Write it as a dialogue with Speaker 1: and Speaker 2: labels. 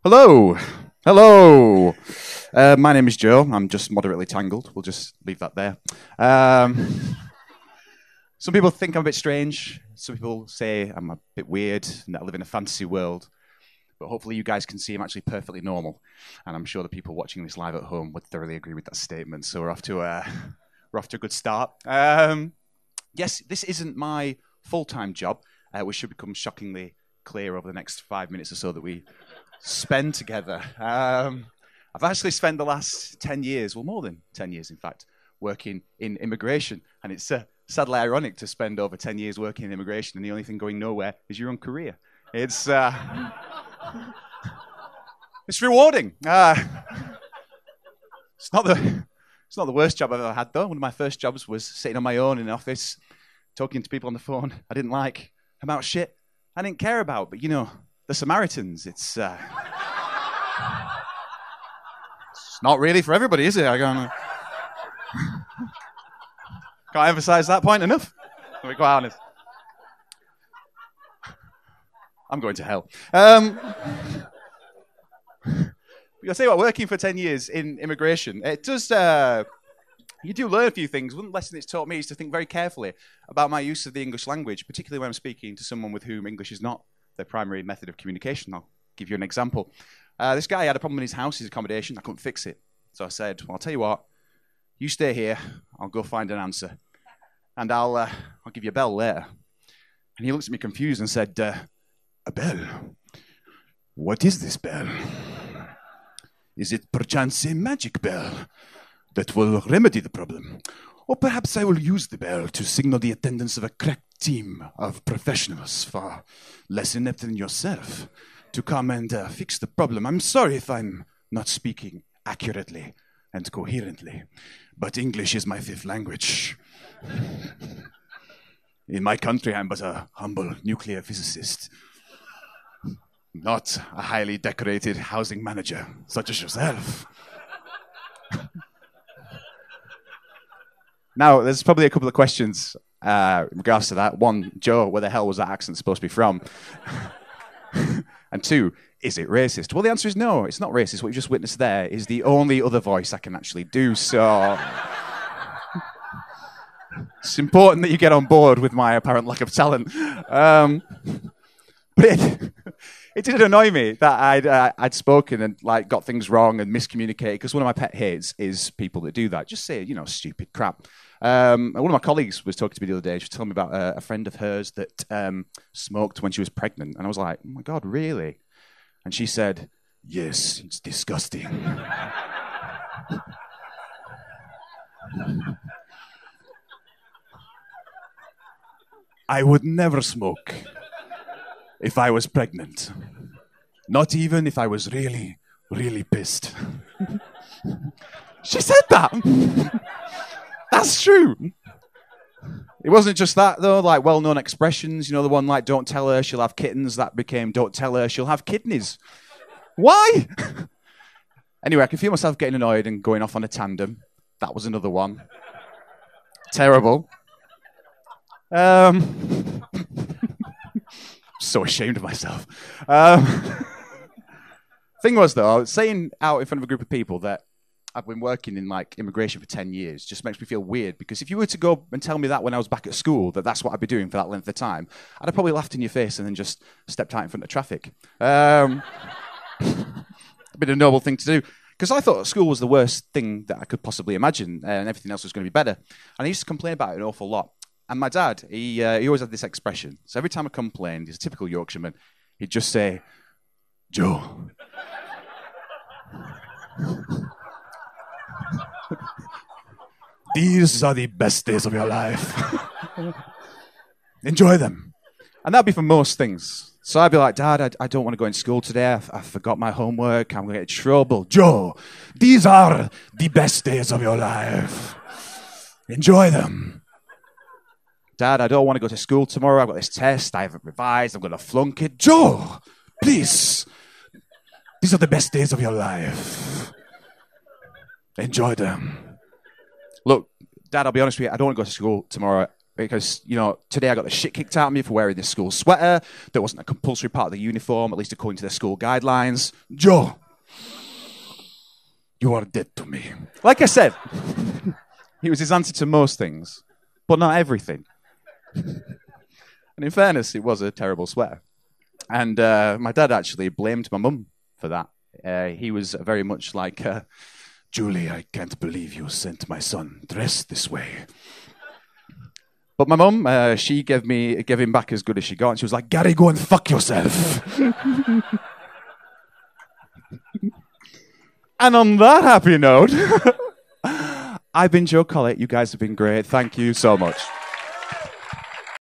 Speaker 1: Hello. Hello. My name is Joe. I'm just moderately tangled. We'll just leave that there. Some people think I'm a bit strange. Some people say I'm a bit weird and that I live in a fantasy world. But hopefully you guys can see I'm actually perfectly normal. And I'm sure the people watching this live at home would thoroughly agree with that statement. So we're off to a good start. Yes, this isn't my full-time job, which should become shockingly clear over the next 5 minutes or so that we spend together. I've actually spent the last 10 years, well, more than 10 years, in fact, working in immigration. And it's sadly ironic to spend over 10 years working in immigration and the only thing going nowhere is your own career. It's rewarding. It's not the worst job I've ever had, though. One of my first jobs was sitting on my own in an office, talking to people on the phone I didn't like, about shit I didn't care about. But, you know, the Samaritans, it's not really for everybody, is it? I can't emphasize that point enough. To be quite honest. I'm going to hell. I'll tell you what, working for 10 years in immigration, it does, you do learn a few things. One lesson it's taught me is to think very carefully about my use of the English language, particularly when I'm speaking to someone with whom English is not their primary method of communication. I'll give you an example. This guy had a problem in his house, his accommodation. I couldn't fix it. So I said, well, I'll tell you what, you stay here, I'll go find an answer. And I'll give you a bell later. And he looked at me confused and said, a bell? What is this bell? Is it perchance a magic bell that will remedy the problem? Or perhaps I will use the bell to signal the attendance of a crack team of professionals far less inept than yourself to come and fix the problem. I'm sorry if I'm not speaking accurately and coherently, but English is my fifth language. In my country, I'm but a humble nuclear physicist, not a highly decorated housing manager, such as yourself. Now, there's probably a couple of questions in regards to that. One, Joe, where the hell was that accent supposed to be from? And two, is it racist? Well, the answer is no, it's not racist. What you just witnessed there is the only other voice I can actually do, so it's important that you get on board with my apparent lack of talent. But it did annoy me that I'd spoken and got things wrong and miscommunicated, because one of my pet hates is people that do that. Just say, stupid crap. One of my colleagues was talking to me the other day. She was telling me about a friend of hers that smoked when she was pregnant. And I was like, oh my God, really? And she said, yes, it's disgusting. I would never smoke if I was pregnant. Not even if I was really, really pissed. She said that. That's true. It wasn't just that, though, well-known expressions. The one don't tell her she'll have kittens, that became don't tell her she'll have kidneys. Why? Anyway, I can feel myself getting annoyed and going off on a tandem. That was another one. Terrible. So ashamed of myself. Thing was, though, saying out in front of a group of people that I've been working in immigration for 10 years just makes me feel weird, because if you were to go and tell me that when I was back at school, that's what I'd be doing for that length of time, I'd have probably laughed in your face and then just stepped out in front of traffic. It'd been a noble thing to do, because I thought school was the worst thing that I could possibly imagine and everything else was going to be better. And I used to complain about it an awful lot. And my dad, he always had this expression. So every time I complained, he's a typical Yorkshireman, he'd just say, Joe, these are the best days of your life. Enjoy them. And that'd be for most things. So I'd be like, Dad, I don't want to go in school today. I forgot my homework. I'm going to get in trouble. Joe, these are the best days of your life. Enjoy them. Dad, I don't want to go to school tomorrow. I've got this test. I haven't revised. I'm going to flunk it. Joe, please. These are the best days of your life. Enjoy them. Look, Dad, I'll be honest with you. I don't want to go to school tomorrow. because, today I got the shit kicked out of me for wearing this school sweater that wasn't a compulsory part of the uniform, at least according to their school guidelines. Joe, you are dead to me. Like I said, he was his answer to most things, but not everything. And in fairness, it was a terrible sweater. And my dad actually blamed my mum for that. He was very much like, Julie, I can't believe you sent my son dressed this way. But my mum, she gave him back as good as she got. And she was like, Gary, go and fuck yourself. And on that happy note, I've been Joe Collett. You guys have been great. Thank you so much.